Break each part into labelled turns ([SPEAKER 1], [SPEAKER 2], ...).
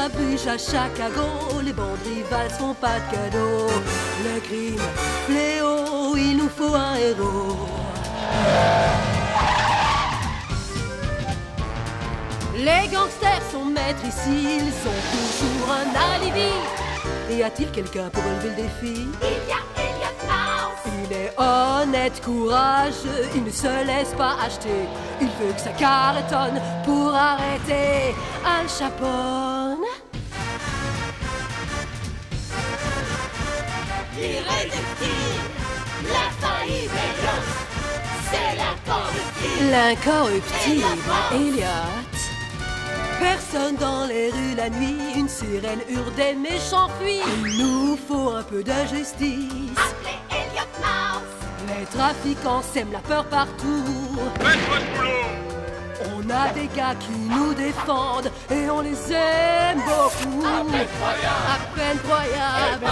[SPEAKER 1] biche à Chicago, les bandes rivales font pas de cadeaux. Le crime, fléau, il nous faut un héros. Les gangsters sont maîtres ici, ils ont toujours un alibi. Y a-t-il quelqu'un pour relever le défi?
[SPEAKER 2] Il y a Elliot Mouse.
[SPEAKER 1] Il est honnête, courageux, il ne se laisse pas acheter. Il veut que ça cartonne pour arrêter Al Capone.
[SPEAKER 2] L'irréductible, l'infaillible Elliot. C'est l'incorruptible.
[SPEAKER 1] L'incorruptible Elliot. Personne dans les rues la nuit, une sirène hurle, des méchants fuient. Il nous faut un peu de justice.
[SPEAKER 2] Appelez Elliot Mouse.
[SPEAKER 1] Les trafiquants sèment la peur partout.
[SPEAKER 3] Faites votre boulot.
[SPEAKER 1] On a des gars qui nous défendent et on les aime beaucoup. À peine croyable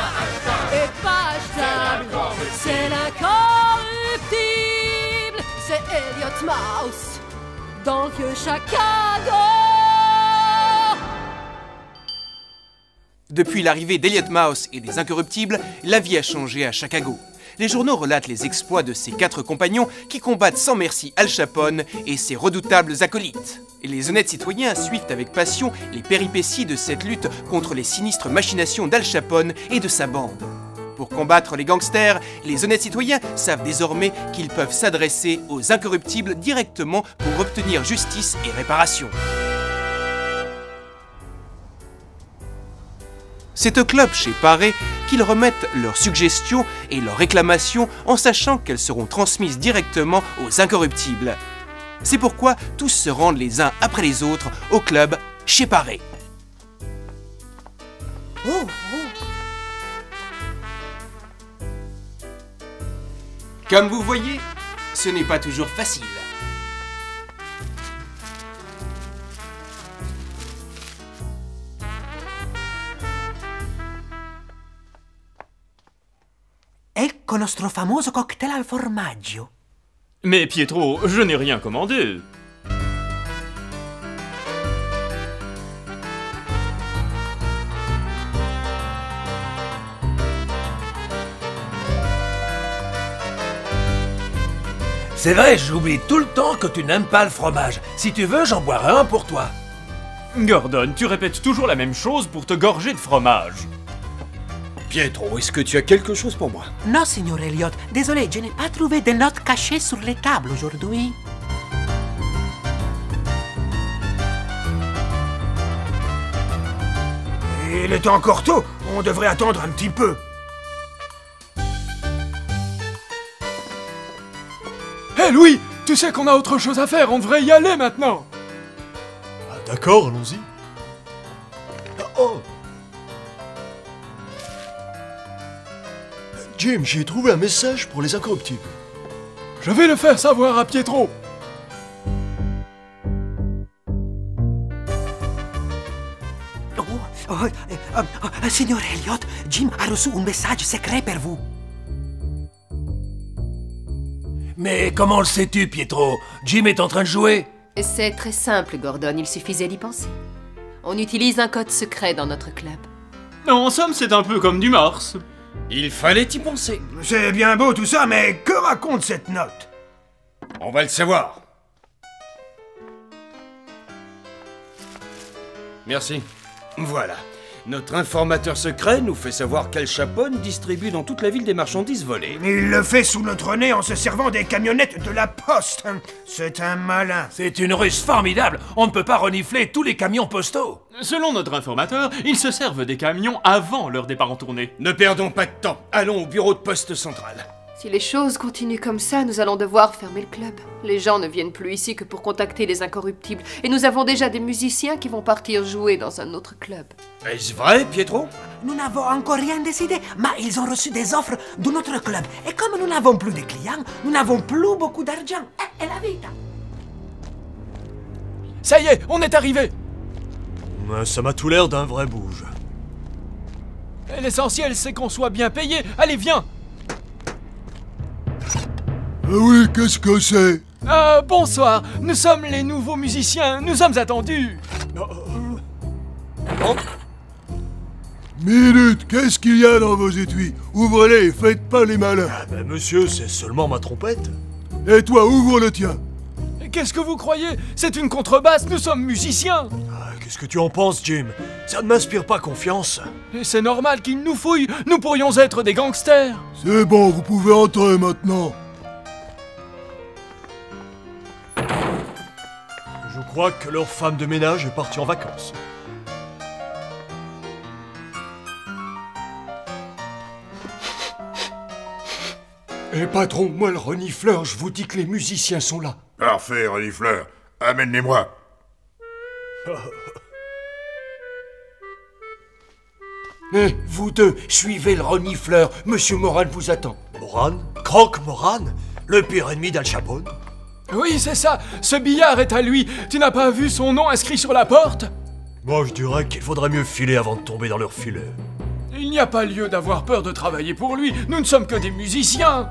[SPEAKER 1] et pas achetable. C'est l'incorruptible. C'est Elliot Mouse dans le vieux Chicago.
[SPEAKER 4] Depuis l'arrivée d'Elliot Mouse et des Incorruptibles, la vie a changé à Chicago. Les journaux relatent les exploits de ses 4 compagnons qui combattent sans merci Al Capone et ses redoutables acolytes. Et les honnêtes citoyens suivent avec passion les péripéties de cette lutte contre les sinistres machinations d'Al Capone et de sa bande. Pour combattre les gangsters, les honnêtes citoyens savent désormais qu'ils peuvent s'adresser aux Incorruptibles directement pour obtenir justice et réparation. C'est au club chez Paré qu'ils remettent leurs suggestions et leurs réclamations en sachant qu'elles seront transmises directement aux Incorruptibles. C'est pourquoi tous se rendent les uns après les autres au club chez Paré. Comme vous voyez, ce n'est pas toujours facile.
[SPEAKER 5] Ecco nostro famoso cocktail al formaggio.
[SPEAKER 6] Mais Pietro, je n'ai rien commandé.
[SPEAKER 7] C'est vrai, j'oublie tout le temps que tu n'aimes pas le fromage. Si tu veux, j'en boirai un pour toi.
[SPEAKER 6] Gordon, tu répètes toujours la même chose pour te gorger de fromage.
[SPEAKER 8] Pietro, est-ce que tu as quelque chose pour moi?
[SPEAKER 5] No, signor Elliot. Désolé, je n'ai pas trouvé de notes cachées sur les tables aujourd'hui.
[SPEAKER 9] Il est encore tôt. On devrait attendre un petit peu.
[SPEAKER 10] Hé Louis, tu sais qu'on a autre chose à faire, on devrait y aller maintenant.
[SPEAKER 8] Ah, d'accord, allons-y. Oh! Jim, j'ai trouvé un message pour les Incorruptibles.
[SPEAKER 10] Je vais le faire savoir à Pietro.
[SPEAKER 5] Signor Elliot, Jim a reçu un message secret pour vous.
[SPEAKER 7] Mais comment le sais-tu, Pietro? Jim est en train de jouer?
[SPEAKER 11] C'est très simple, Gordon, il suffisait d'y penser. On utilise un code secret dans notre club.
[SPEAKER 6] En somme, c'est un peu comme du Mars.
[SPEAKER 8] Il fallait y penser.
[SPEAKER 9] C'est bien beau tout ça, mais que raconte cette note?
[SPEAKER 8] On va le savoir. Merci. Voilà. Notre informateur secret nous fait savoir qu'Al Capone distribue dans toute la ville des marchandises volées.
[SPEAKER 9] Il le fait sous notre nez en se servant des camionnettes de la poste. C'est un malin.
[SPEAKER 7] C'est une ruse formidable. On ne peut pas renifler tous les camions postaux.
[SPEAKER 6] Selon notre informateur, ils se servent des camions avant leur départ en tournée.
[SPEAKER 8] Ne perdons pas de temps. Allons au bureau de poste central.
[SPEAKER 11] Si les choses continuent comme ça, nous allons devoir fermer le club. Les gens ne viennent plus ici que pour contacter les Incorruptibles. Et nous avons déjà des musiciens qui vont partir jouer dans un autre club.
[SPEAKER 8] Est-ce vrai, Pietro?
[SPEAKER 5] Nous n'avons encore rien décidé, mais ils ont reçu des offres de notre club. Et comme nous n'avons plus de clients, nous n'avons plus beaucoup d'argent. Et la vita.
[SPEAKER 10] Ça y est, on est arrivé.
[SPEAKER 8] Ça m'a tout l'air d'un vrai bouge.
[SPEAKER 10] L'essentiel, c'est qu'on soit bien payé. Allez, viens.
[SPEAKER 8] Oui, qu'est-ce que c'est?
[SPEAKER 10] Bonsoir, nous sommes les nouveaux musiciens, nous sommes attendus.
[SPEAKER 12] Minute, qu'est-ce qu'il y a dans vos étuis? Ouvrez-les, faites pas les malins.
[SPEAKER 13] Ah ben monsieur, c'est seulement ma trompette.
[SPEAKER 12] Et toi, ouvre le tien.
[SPEAKER 10] Qu'est-ce que vous croyez? C'est une contrebasse, nous sommes musiciens.
[SPEAKER 13] Qu'est-ce que tu en penses, Jim? Ça ne m'inspire pas confiance.
[SPEAKER 10] Et c'est normal qu'ils nous fouillent, nous pourrions être des gangsters.
[SPEAKER 12] C'est bon, vous pouvez entrer maintenant.
[SPEAKER 13] Je crois que leur femme de ménage est partie en vacances.
[SPEAKER 14] Eh patron, moi le renifleur, je vous dis que les musiciens sont là.
[SPEAKER 15] Parfait, renifleur. Amène-les-moi.
[SPEAKER 14] Eh, vous deux, suivez le renifleur. Monsieur Moran vous attend.
[SPEAKER 13] Moran? Croque Moran? Le pire ennemi d'Al Capone?
[SPEAKER 10] Oui, c'est ça. Ce billard est à lui. Tu n'as pas vu son nom inscrit sur la porte?
[SPEAKER 13] Moi, je dirais qu'il faudrait mieux filer avant de tomber dans leur filet.
[SPEAKER 10] Il n'y a pas lieu d'avoir peur de travailler pour lui. Nous ne sommes que des musiciens.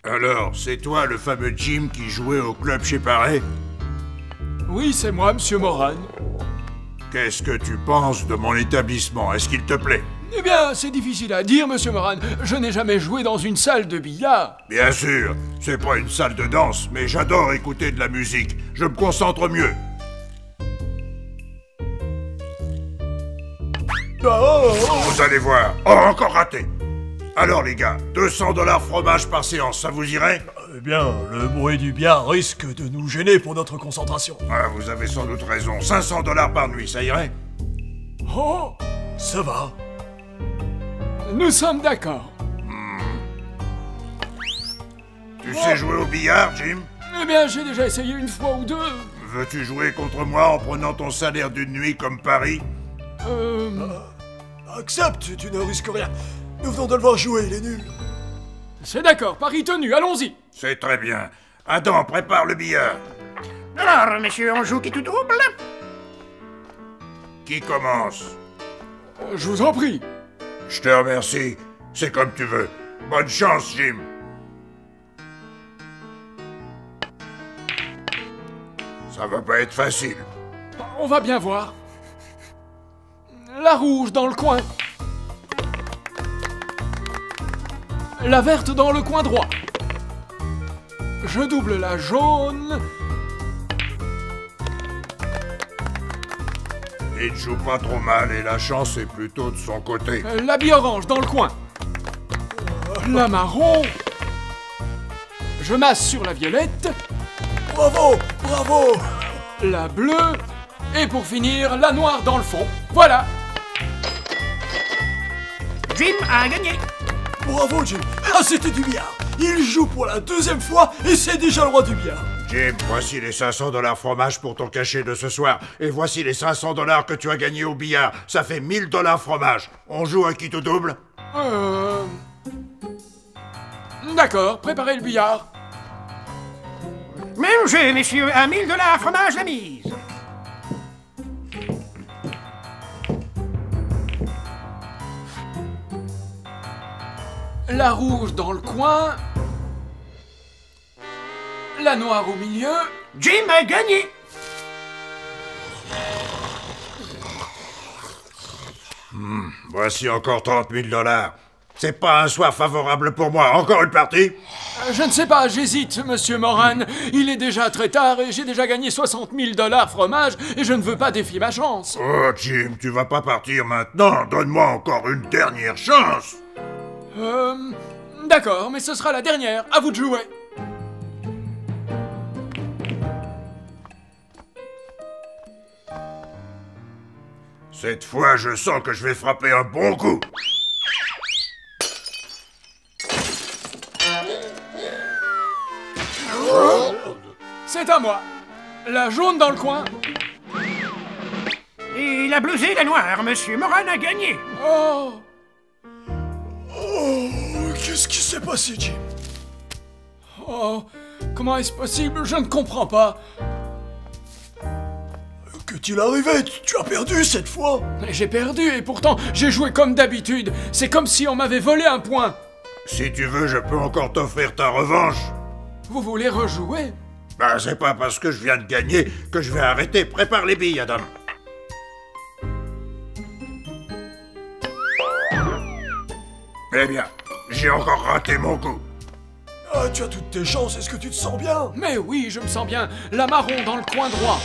[SPEAKER 15] Alors, c'est toi le fameux Jim qui jouait au club chez Paré?
[SPEAKER 10] Oui, c'est moi, monsieur Moran.
[SPEAKER 15] Qu'est-ce que tu penses de mon établissement? Est-ce qu'il te plaît?
[SPEAKER 10] Eh bien, c'est difficile à dire, monsieur Moran. Je n'ai jamais joué dans une salle de billard.
[SPEAKER 15] Bien sûr, c'est pas une salle de danse, mais j'adore écouter de la musique. Je me concentre mieux. Vous allez voir. Oh, encore raté. Alors les gars, 200 $ fromage par séance, ça vous irait?
[SPEAKER 13] Eh bien, le bruit du billard risque de nous gêner pour notre concentration.
[SPEAKER 15] Ah, vous avez sans doute raison. 500 $ par nuit, ça irait?
[SPEAKER 10] Oh,
[SPEAKER 13] ça va.
[SPEAKER 10] Nous sommes d'accord.
[SPEAKER 15] Tu sais jouer au billard, Jim?
[SPEAKER 10] Eh bien, j'ai déjà essayé une fois ou deux.
[SPEAKER 15] Veux-tu jouer contre moi en prenant ton salaire d'une nuit comme Paris?
[SPEAKER 13] Accepte, tu ne risques rien. Nous venons de le voir jouer, il est nul.
[SPEAKER 10] C'est d'accord, pari tenu, allons-y.
[SPEAKER 15] C'est très bien. Adam, prépare le billard.
[SPEAKER 9] Alors, messieurs, on joue qui tout double?
[SPEAKER 15] Qui commence?
[SPEAKER 10] Je vous en prie.
[SPEAKER 15] Je te remercie. C'est comme tu veux. Bonne chance, Jim. Ça va pas être facile.
[SPEAKER 10] On va bien voir. La rouge dans le coin. La verte dans le coin droit. Je double la jaune.
[SPEAKER 15] Il ne joue pas trop mal et la chance est plutôt de son côté.
[SPEAKER 10] La bille orange dans le coin. La marron. Je masse sur la violette.
[SPEAKER 13] Bravo, bravo.
[SPEAKER 10] La bleue. Et pour finir, la noire dans le fond. Voilà.
[SPEAKER 9] Jim a gagné.
[SPEAKER 13] Bravo, Jim. Ah, c'était du billard. Il joue pour la deuxième fois et c'est déjà le roi du billard.
[SPEAKER 15] Jim, voici les 500 $ fromage pour ton cachet de ce soir. Et voici les 500 $ que tu as gagnés au billard. Ça fait 1000 $ fromage. On joue à qui tout double?
[SPEAKER 10] D'accord, préparez le billard.
[SPEAKER 9] Même jeu, messieurs, à 1000 $ fromage la mise.
[SPEAKER 10] La rouge dans le coin. La noire au milieu.
[SPEAKER 9] Jim a gagné.
[SPEAKER 15] Voici encore 30 000 $. C'est pas un soir favorable pour moi. Encore une partie?
[SPEAKER 10] Je ne sais pas, j'hésite, monsieur Moran. Il est déjà très tard et j'ai déjà gagné 60 000 $ fromage et je ne veux pas défier ma chance.
[SPEAKER 15] Oh, Jim, tu vas pas partir maintenant. Donne-moi encore une dernière chance.
[SPEAKER 10] D'accord, mais ce sera la dernière. À vous de jouer.
[SPEAKER 15] Cette fois, je sens que je vais frapper un bon coup.
[SPEAKER 10] C'est à moi. La jaune dans le coin.
[SPEAKER 9] Et la bleue et la noire, monsieur Moran a gagné.
[SPEAKER 10] Oh.
[SPEAKER 13] Oh, qu'est-ce qui s'est passé, Jim?
[SPEAKER 10] Oh, comment est-ce possible? Je ne comprends pas.
[SPEAKER 13] Qu'est-il arrivé? Tu as perdu cette fois?
[SPEAKER 10] J'ai perdu et pourtant j'ai joué comme d'habitude. C'est comme si on m'avait volé un point.
[SPEAKER 15] Si tu veux, je peux encore t'offrir ta revanche.
[SPEAKER 10] Vous voulez rejouer?
[SPEAKER 15] Bah, c'est pas parce que je viens de gagner que je vais arrêter. Prépare les billes, Adam. Eh bien, j'ai encore raté mon coup.
[SPEAKER 13] Ah, tu as toutes tes chances, est-ce que tu te sens bien?
[SPEAKER 10] Mais oui, je me sens bien. La marron dans le coin droit.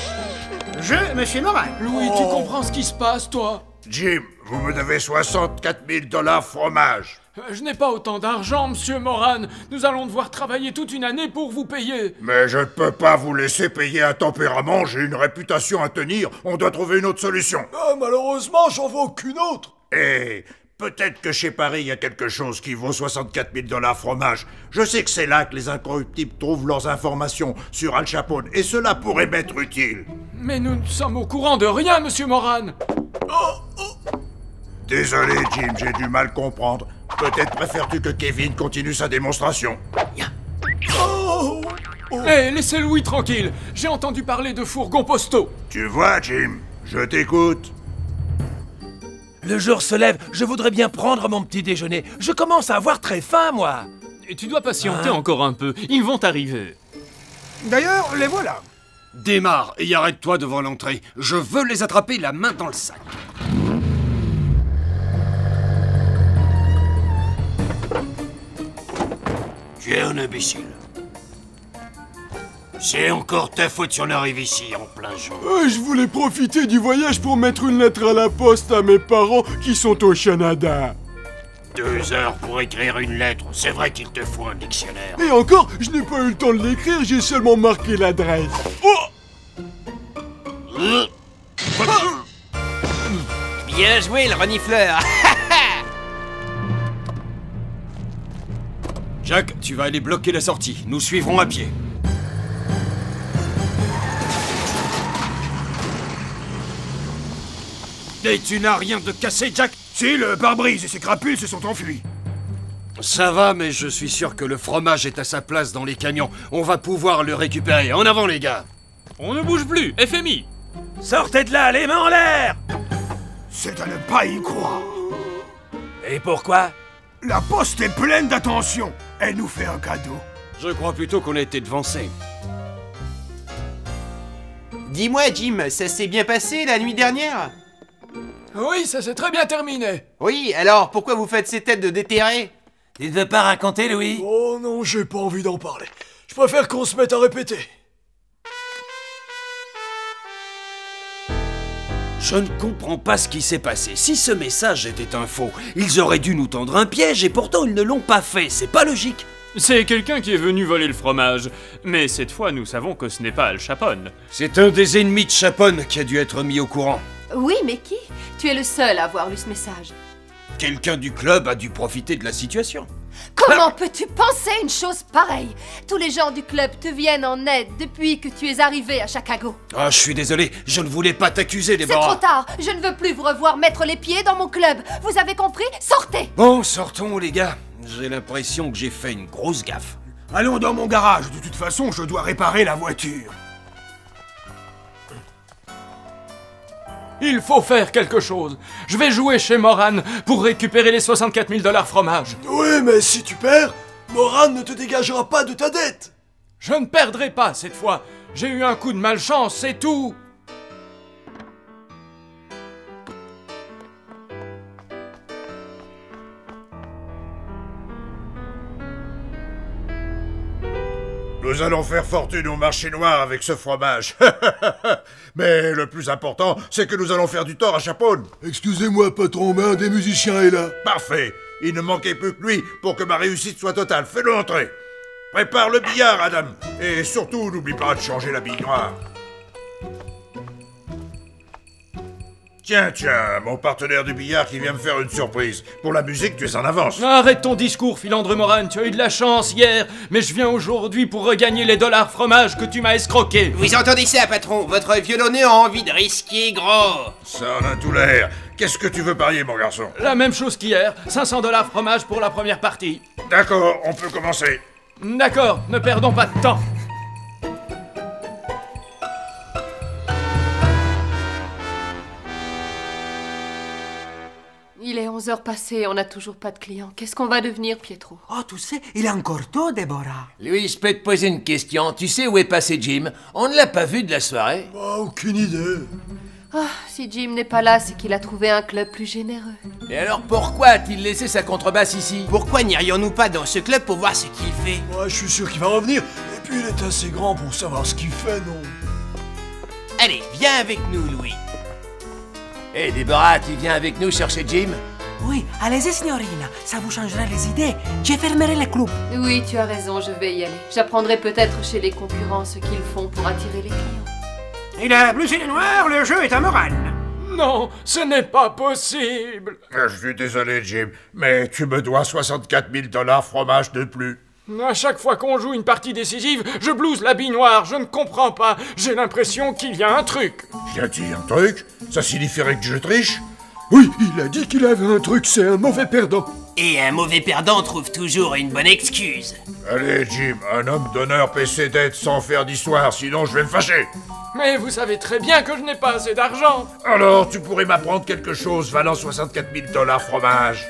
[SPEAKER 9] Monsieur Morin.
[SPEAKER 10] Louis, tu comprends ce qui se passe, toi?
[SPEAKER 15] Jim, vous me devez 64 000 $ fromage.
[SPEAKER 10] Je n'ai pas autant d'argent, monsieur Moran. Nous allons devoir travailler toute une année pour vous payer.
[SPEAKER 15] Mais je ne peux pas vous laisser payer un tempérament, j'ai une réputation à tenir, on doit trouver une autre solution.
[SPEAKER 13] Ah, malheureusement, j'en vois aucune autre.
[SPEAKER 15] Et peut-être que chez Paris, il y a quelque chose qui vaut 64 000 $ fromage. Je sais que c'est là que les incorruptibles trouvent leurs informations sur Al Capone, et cela pourrait m'être utile.
[SPEAKER 10] Mais nous ne sommes au courant de rien, monsieur Moran.
[SPEAKER 15] Désolé, Jim, j'ai du mal comprendre. Peut-être préfères-tu que Kevin continue sa démonstration.
[SPEAKER 10] Hé, laissez Louis tranquille. J'ai entendu parler de fourgons postaux.
[SPEAKER 15] Tu vois, Jim, je t'écoute.
[SPEAKER 7] Le jour se lève, je voudrais bien prendre mon petit déjeuner. Je commence à avoir très faim, moi.
[SPEAKER 6] Et tu dois patienter encore un peu. Ils vont arriver.
[SPEAKER 9] D'ailleurs, les voilà.
[SPEAKER 8] Démarre et arrête-toi devant l'entrée. Je veux les attraper la main dans le sac.
[SPEAKER 14] Tu es un imbécile. C'est encore ta faute si on arrive ici en plein jour.
[SPEAKER 12] Je voulais profiter du voyage pour mettre une lettre à la poste à mes parents qui sont au Canada.
[SPEAKER 14] 2 heures pour écrire une lettre, c'est vrai qu'il te faut un dictionnaire.
[SPEAKER 12] Et encore, je n'ai pas eu le temps de l'écrire, j'ai seulement marqué l'adresse.
[SPEAKER 4] Bien joué, le renifleur.
[SPEAKER 8] Jack, tu vas aller bloquer la sortie. Nous suivrons à pied. Et tu n'as rien de cassé, Jack?
[SPEAKER 9] Si, le pare-brise et ses crapules se sont enfuis.
[SPEAKER 8] Ça va, mais je suis sûr que le fromage est à sa place dans les camions. On va pouvoir le récupérer. En avant, les gars.
[SPEAKER 6] On ne bouge plus, FMI.
[SPEAKER 7] Sortez de là, les mains en l'air!
[SPEAKER 9] C'est à ne pas y croire.
[SPEAKER 7] Et pourquoi?
[SPEAKER 9] La poste est pleine d'attention. Elle nous fait un cadeau.
[SPEAKER 8] Je crois plutôt qu'on a été devancés.
[SPEAKER 4] Dis-moi, Jim, ça s'est bien passé la nuit dernière?
[SPEAKER 10] Oui, ça s'est très bien terminé.
[SPEAKER 4] Oui, alors pourquoi vous faites ces têtes de déterrés?
[SPEAKER 7] Tu ne veux pas raconter, Louis?
[SPEAKER 13] Oh non, j'ai pas envie d'en parler. Je préfère qu'on se mette à répéter.
[SPEAKER 8] Je ne comprends pas ce qui s'est passé. Si ce message était un faux, ils auraient dû nous tendre un piège et pourtant ils ne l'ont pas fait. C'est pas logique.
[SPEAKER 6] C'est quelqu'un qui est venu voler le fromage. Mais cette fois, nous savons que ce n'est pas Al Capone.
[SPEAKER 8] C'est un des ennemis de Capone qui a dû être mis au courant.
[SPEAKER 11] Oui, mais qui? Tu es le seul à avoir lu ce message.
[SPEAKER 8] Quelqu'un du club a dû profiter de la situation.
[SPEAKER 11] Comment peux-tu penser une chose pareille? Tous les gens du club te viennent en aide depuis que tu es arrivé à Chicago.
[SPEAKER 8] Ah, je suis désolé, je ne voulais pas t'accuser,
[SPEAKER 11] C'est
[SPEAKER 8] Déborah.
[SPEAKER 11] trop tard. Je ne veux plus vous revoir mettre les pieds dans mon club. Vous avez compris? Sortez!
[SPEAKER 8] Bon, sortons, les gars. J'ai l'impression que j'ai fait une grosse gaffe.
[SPEAKER 9] Allons dans mon garage. De toute façon, je dois réparer la voiture.
[SPEAKER 10] Il faut faire quelque chose. Je vais jouer chez Moran pour récupérer les 64 000 $ fromage.
[SPEAKER 13] Oui, mais si tu perds, Moran ne te dégagera pas de ta dette.
[SPEAKER 10] Je ne perdrai pas cette fois. J'ai eu un coup de malchance, c'est tout.
[SPEAKER 15] Nous allons faire fortune au marché noir avec ce fromage. Mais le plus important, c'est que nous allons faire du tort à Capone.
[SPEAKER 12] Excusez-moi, patron, mais un des musiciens est là.
[SPEAKER 15] Parfait. Il ne manquait plus que lui pour que ma réussite soit totale. Fais-le entrer. Prépare le billard, Adam. Et surtout, n'oublie pas de changer la bille noire. Tiens, mon partenaire du billard qui vient me faire une surprise. Pour la musique, tu es en avance.
[SPEAKER 10] Arrête ton discours, Philandre Moran. Tu as eu de la chance hier, mais je viens aujourd'hui pour regagner les dollars fromage que tu m'as escroqués.
[SPEAKER 4] Vous entendez ça, patron? Votre violonneux a envie de risquer gros.
[SPEAKER 15] Ça en a tout l'air. Qu'est-ce que tu veux parier, mon garçon?
[SPEAKER 10] La même chose qu'hier. 500 $ fromage pour la première partie.
[SPEAKER 15] D'accord, on peut commencer.
[SPEAKER 10] D'accord, ne perdons pas de temps.
[SPEAKER 11] Il est 11 heures passées et on n'a toujours pas de clients. Qu'est-ce qu'on va devenir, Pietro?
[SPEAKER 5] Oh, tu sais, il est encore tôt, Déborah.
[SPEAKER 7] Louis, je peux te poser une question. Tu sais où est passé Jim? On ne l'a pas vu de la soirée.
[SPEAKER 13] Aucune idée.
[SPEAKER 11] Ah, si Jim n'est pas là, c'est qu'il a trouvé un club plus généreux.
[SPEAKER 7] Et alors pourquoi a-t-il laissé sa contrebasse ici?
[SPEAKER 4] Pourquoi n'irions-nous pas dans ce club pour voir ce qu'il fait?
[SPEAKER 13] Ouais, je suis sûr qu'il va revenir. Et puis il est assez grand pour savoir ce qu'il fait, non?
[SPEAKER 4] Allez, viens avec nous, Louis.
[SPEAKER 7] Hé, Déborah, tu viens avec nous chercher Jim?
[SPEAKER 5] Oui, allez-y, signorina. Ça vous changera les idées. Je fermerai le club.
[SPEAKER 11] Oui, tu as raison, je vais y aller. J'apprendrai peut-être chez les concurrents ce qu'ils font pour attirer les clients.
[SPEAKER 9] Il a bleu et noir, le jeu est à Moran.
[SPEAKER 10] Non, ce n'est pas possible.
[SPEAKER 15] Je suis désolé, Jim, mais tu me dois 64 000 $ fromage de plus.
[SPEAKER 10] À chaque fois qu'on joue une partie décisive, je blouse l'habit noir, je ne comprends pas. J'ai l'impression qu'il y a un truc.
[SPEAKER 15] Y a-t-il un truc? Ça signifierait que je triche?
[SPEAKER 12] Oui, il a dit qu'il avait un truc, c'est un mauvais perdant.
[SPEAKER 4] Et un mauvais perdant trouve toujours une bonne excuse.
[SPEAKER 15] Allez, Jim, un homme d'honneur paie ses dettes sans faire d'histoire, sinon je vais me fâcher.
[SPEAKER 10] Mais vous savez très bien que je n'ai pas assez d'argent.
[SPEAKER 15] Alors, tu pourrais m'apprendre quelque chose valant 64 000 $ fromage.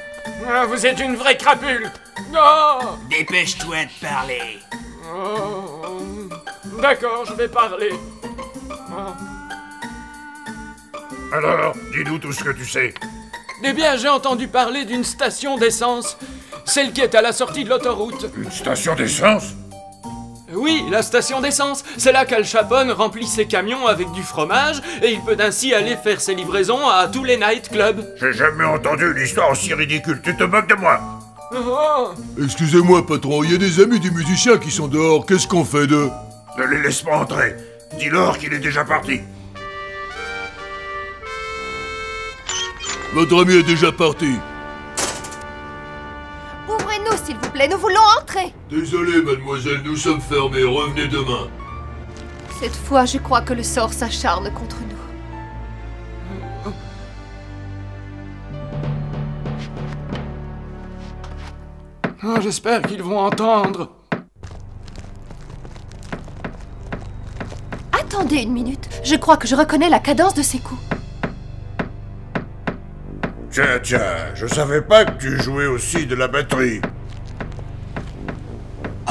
[SPEAKER 10] Ah, vous êtes une vraie crapule. Non.
[SPEAKER 4] Dépêche-toi de parler.
[SPEAKER 10] Oh. D'accord, je vais parler. Oh.
[SPEAKER 15] Alors, dis-nous tout ce que tu sais.
[SPEAKER 10] Eh bien, j'ai entendu parler d'une station d'essence. Celle qui est à la sortie de l'autoroute.
[SPEAKER 15] Une station d'essence?
[SPEAKER 10] Oui, la station d'essence. C'est là qu'Al Capone remplit ses camions avec du fromage et il peut ainsi aller faire ses livraisons à tous les nightclubs.
[SPEAKER 15] J'ai jamais entendu une histoire aussi ridicule. Tu te moques de moi?
[SPEAKER 10] Oh.
[SPEAKER 12] Excusez-moi, patron, il y a des amis des musiciens qui sont dehors. Qu'est-ce qu'on fait d'eux?
[SPEAKER 15] Ne les laisse pas entrer. Dis-leur qu'il est déjà parti.
[SPEAKER 12] Votre ami est déjà parti.
[SPEAKER 2] Ouvrez-nous, s'il vous plaît, nous voulons entrer.
[SPEAKER 12] Désolé, mademoiselle, nous sommes fermés. Revenez demain.
[SPEAKER 11] Cette fois, je crois que le sort s'acharne contre nous.
[SPEAKER 10] Oh, j'espère qu'ils vont entendre.
[SPEAKER 11] Attendez une minute, je crois que je reconnais la cadence de ces coups.
[SPEAKER 15] Tiens, je savais pas que tu jouais aussi de la batterie.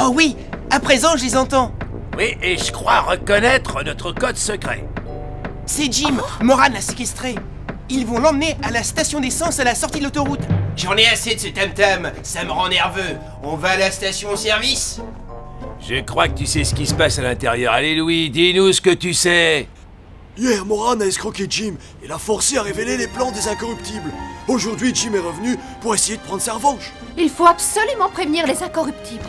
[SPEAKER 4] Oh oui, à présent je les entends.
[SPEAKER 7] Oui, et je crois reconnaître notre code secret.
[SPEAKER 4] C'est Jim, Moran l'a séquestré. Ils vont l'emmener à la station d'essence à la sortie de l'autoroute. J'en ai assez de ce tam-tam, ça me rend nerveux. On va à la station-service?
[SPEAKER 7] Je crois que tu sais ce qui se passe à l'intérieur. Allez, Louis, dis-nous ce que tu sais.
[SPEAKER 13] Hier, Moran a escroqué Jim et l'a forcé à révéler les plans des incorruptibles. Aujourd'hui, Jim est revenu pour essayer de prendre sa revanche.
[SPEAKER 11] Il faut absolument prévenir les incorruptibles.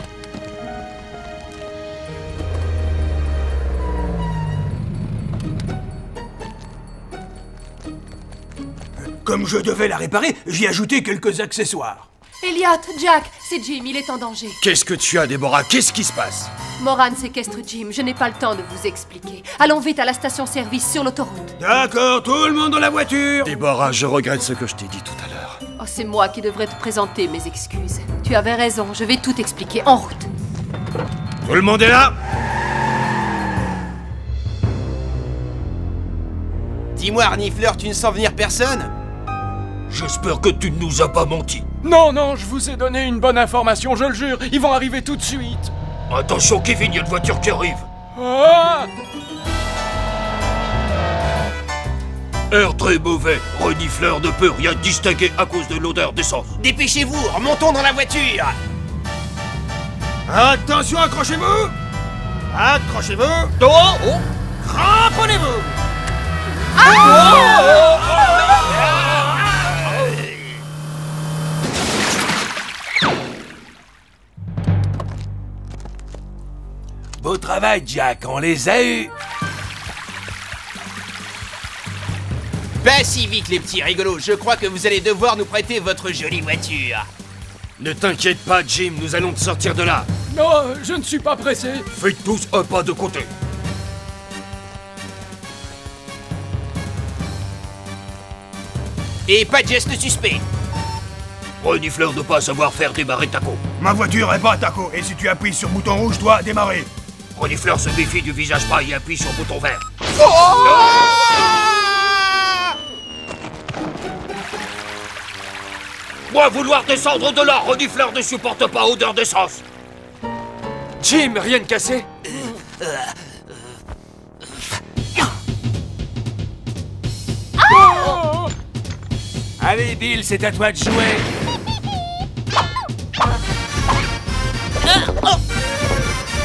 [SPEAKER 9] Comme je devais la réparer, j'y ai ajouté quelques accessoires.
[SPEAKER 11] Elliot, Jack, c'est Jim, il est en danger.
[SPEAKER 8] Qu'est-ce que tu as, Déborah? Qu'est-ce qui se passe?
[SPEAKER 11] Moran séquestre Jim, je n'ai pas le temps de vous expliquer. Allons vite à la station-service sur l'autoroute.
[SPEAKER 9] D'accord, tout le monde dans la voiture.
[SPEAKER 8] Déborah, je regrette ce que je t'ai dit tout à l'heure.
[SPEAKER 11] Oh, c'est moi qui devrais te présenter mes excuses. Tu avais raison, je vais tout expliquer en route.
[SPEAKER 8] Tout le monde est là?
[SPEAKER 4] Dis-moi, Renifleur, tu ne sens venir personne?
[SPEAKER 14] J'espère que tu ne nous as pas menti.
[SPEAKER 10] Non, non, je vous ai donné une bonne information, je le jure. Ils vont arriver tout de suite.
[SPEAKER 14] Attention, Kevin, il y a une voiture qui arrive.
[SPEAKER 10] Ah!
[SPEAKER 14] Air très mauvais. Renifleur ne peut rien distinguer à cause de l'odeur d'essence.
[SPEAKER 4] Dépêchez-vous, remontons dans la voiture.
[SPEAKER 9] Attention, accrochez-vous. Accrochez-vous.
[SPEAKER 14] Oh, oh.
[SPEAKER 9] Cramponnez-vous.
[SPEAKER 7] Beau travail, Jack, on les a eus.
[SPEAKER 4] Pas si vite, les petits rigolos. Je crois que vous allez devoir nous prêter votre jolie voiture.
[SPEAKER 8] Ne t'inquiète pas, Jim, nous allons te sortir de là.
[SPEAKER 10] Non, je ne suis pas pressé.
[SPEAKER 14] Faites tous un pas de côté.
[SPEAKER 4] Et pas de geste suspect.
[SPEAKER 14] Renifleur ne pas savoir faire démarrer Taco.
[SPEAKER 9] Ma voiture est pas à Taco, et si tu appuies sur bouton rouge, dois démarrer.
[SPEAKER 14] Renifleur se méfie du visage bas et appuie sur le bouton vert. Moi vouloir descendre de là, Renifleur ne supporte pas odeur d'essence.
[SPEAKER 10] Jim, rien de cassé?
[SPEAKER 7] Allez, Bill, c'est à toi de jouer.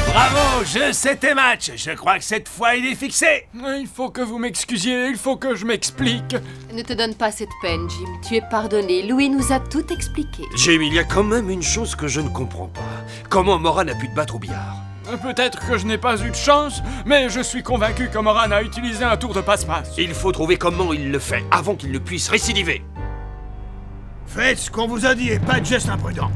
[SPEAKER 7] Bravo, je sais tes matchs. Je crois que cette fois, il est fixé.
[SPEAKER 10] Il faut que vous m'excusiez, il faut que je m'explique.
[SPEAKER 11] Ne te donne pas cette peine, Jim. Tu es pardonné. Louis nous a tout expliqué.
[SPEAKER 8] Jim, il y a quand même une chose que je ne comprends pas. Comment Moran a pu te battre au billard?
[SPEAKER 10] Peut-être que je n'ai pas eu de chance, mais je suis convaincu que Moran a utilisé un tour de passe-passe.
[SPEAKER 8] Il faut trouver comment il le fait avant qu'il ne puisse récidiver.
[SPEAKER 9] Faites ce qu'on vous a dit et pas de gestes imprudents.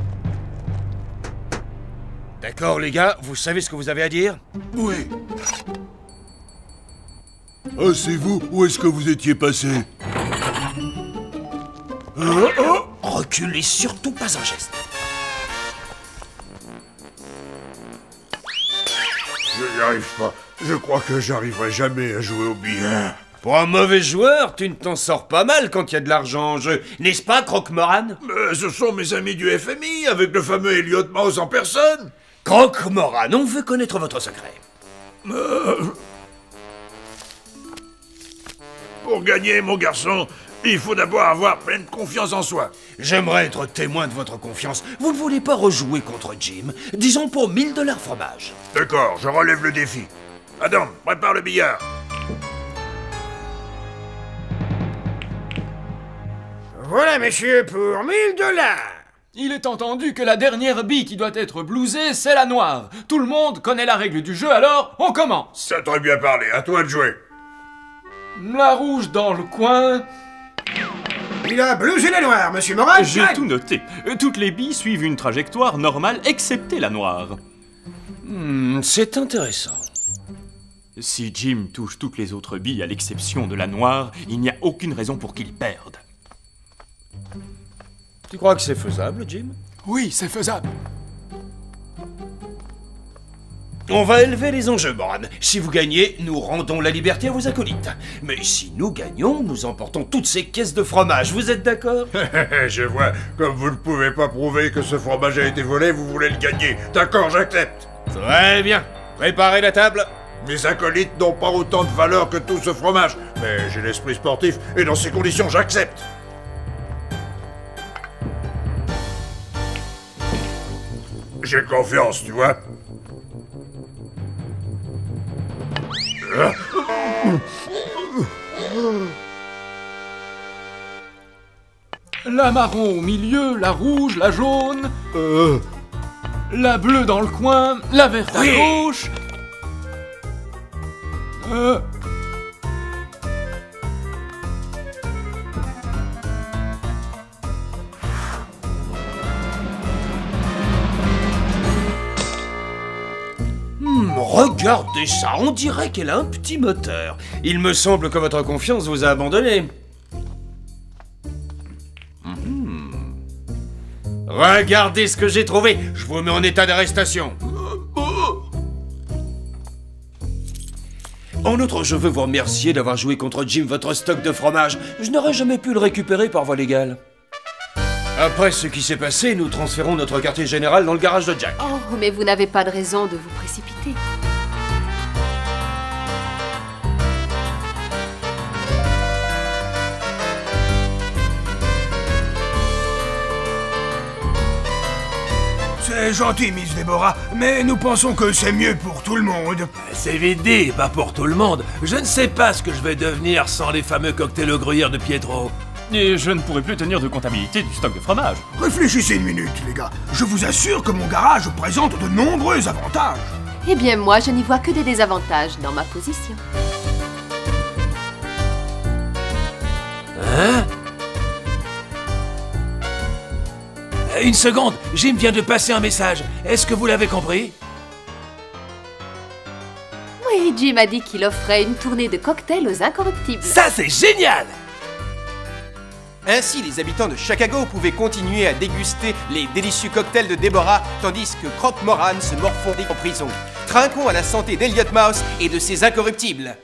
[SPEAKER 8] D'accord, les gars, vous savez ce que vous avez à dire?
[SPEAKER 13] Oui. Ah, c'est vous? Où est-ce que vous étiez passé?
[SPEAKER 8] Reculez surtout pas un geste.
[SPEAKER 15] Je n'y arrive pas. Je crois que j'arriverai jamais à jouer au billard.
[SPEAKER 8] Pour un mauvais joueur, tu ne t'en sors pas mal quand il y a de l'argent en jeu, n'est-ce pas, Croque-Moran?
[SPEAKER 15] Mais ce sont mes amis du FMI, avec le fameux Elliot Mouse en personne.
[SPEAKER 8] Croque-Moran, on veut connaître votre secret.
[SPEAKER 15] Pour gagner, mon garçon, il faut d'abord avoir pleine confiance en soi.
[SPEAKER 8] J'aimerais être témoin de votre confiance. Vous ne voulez pas rejouer contre Jim? Disons pour 1000 $ fromage.
[SPEAKER 15] D'accord, je relève le défi. Adam, prépare le billard.
[SPEAKER 9] Voilà, messieurs, pour 1000 $.
[SPEAKER 10] Il est entendu que la dernière bille qui doit être blousée, c'est la noire. Tout le monde connaît la règle du jeu, alors on commence.
[SPEAKER 15] Ça très bien parlé, à toi de jouer.
[SPEAKER 10] La rouge dans le coin.
[SPEAKER 9] Il a blousé la noire, monsieur Moran.
[SPEAKER 6] J'ai tout noté. Toutes les billes suivent une trajectoire normale, excepté la noire.
[SPEAKER 8] C'est intéressant.
[SPEAKER 6] Si Jim touche toutes les autres billes à l'exception de la noire, il n'y a aucune raison pour qu'il perde.
[SPEAKER 8] Tu crois que c'est faisable, Jim?
[SPEAKER 10] Oui, c'est faisable.
[SPEAKER 8] On va élever les enjeux, Moran. Si vous gagnez, nous rendons la liberté à vos acolytes. Mais si nous gagnons, nous emportons toutes ces caisses de fromage. Vous êtes d'accord?
[SPEAKER 15] Je vois. Comme vous ne pouvez pas prouver que ce fromage a été volé, vous voulez le gagner. D'accord, j'accepte.
[SPEAKER 8] Très bien. Préparez la table.
[SPEAKER 15] Mes acolytes n'ont pas autant de valeur que tout ce fromage. Mais j'ai l'esprit sportif et dans ces conditions, j'accepte. J'ai confiance, tu vois.
[SPEAKER 10] La marron au milieu, la rouge, la jaune. La bleue dans le coin, la verte à gauche.
[SPEAKER 8] Regardez ça, on dirait qu'elle a un petit moteur. Il me semble que votre confiance vous a abandonné. Regardez ce que j'ai trouvé. Je vous mets en état d'arrestation. En outre, je veux vous remercier d'avoir joué contre Jim votre stock de fromage. Je n'aurais jamais pu le récupérer par voie légale. Après ce qui s'est passé, nous transférons notre quartier général dans le garage de Jack.
[SPEAKER 11] Oh, mais vous n'avez pas de raison de vous précipiter.
[SPEAKER 9] C'est gentil, Miss Deborah, mais nous pensons que c'est mieux pour tout le monde.
[SPEAKER 7] C'est vite dit, pas pour tout le monde. Je ne sais pas ce que je vais devenir sans les fameux cocktails au gruyère de Pietro.
[SPEAKER 6] Et je ne pourrai plus tenir de comptabilité du stock de fromage.
[SPEAKER 9] Réfléchissez une minute, les gars. Je vous assure que mon garage présente de nombreux avantages.
[SPEAKER 11] Eh bien, moi, je n'y vois que des désavantages dans ma position.
[SPEAKER 7] Hein? Une seconde, Jim vient de passer un message. Est-ce que vous l'avez compris?
[SPEAKER 11] Oui, Jim a dit qu'il offrait une tournée de cocktails aux incorruptibles.
[SPEAKER 7] Ça, c'est génial!
[SPEAKER 4] Ainsi, les habitants de Chicago pouvaient continuer à déguster les délicieux cocktails de Deborah, tandis que Croque-Moran se morfondait en prison. Trinquons à la santé d'Elliot Mouse et de ses incorruptibles.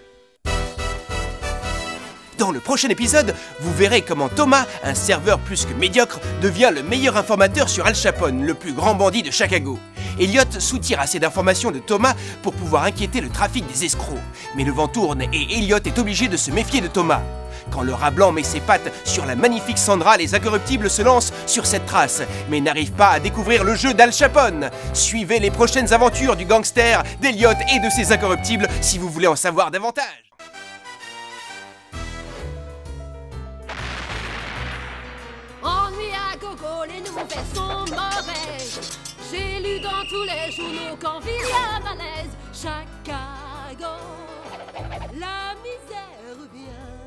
[SPEAKER 4] Dans le prochain épisode, vous verrez comment Thomas, un serveur plus que médiocre, devient le meilleur informateur sur Al Capone, le plus grand bandit de Chicago. Elliot soutire assez d'informations de Thomas pour pouvoir inquiéter le trafic des escrocs. Mais le vent tourne et Elliot est obligé de se méfier de Thomas. Quand le rat blanc met ses pattes sur la magnifique Sandra, les incorruptibles se lancent sur cette trace, mais n'arrivent pas à découvrir le jeu d'Al Capone. Suivez les prochaines aventures du gangster, d'Elliot et de ses incorruptibles si vous voulez en savoir davantage.
[SPEAKER 1] Ennui à gogo, les nouvelles sont mauvaises. J'ai lu dans tous les journaux qu'en ville y a malaise. Chicago, la misère revient.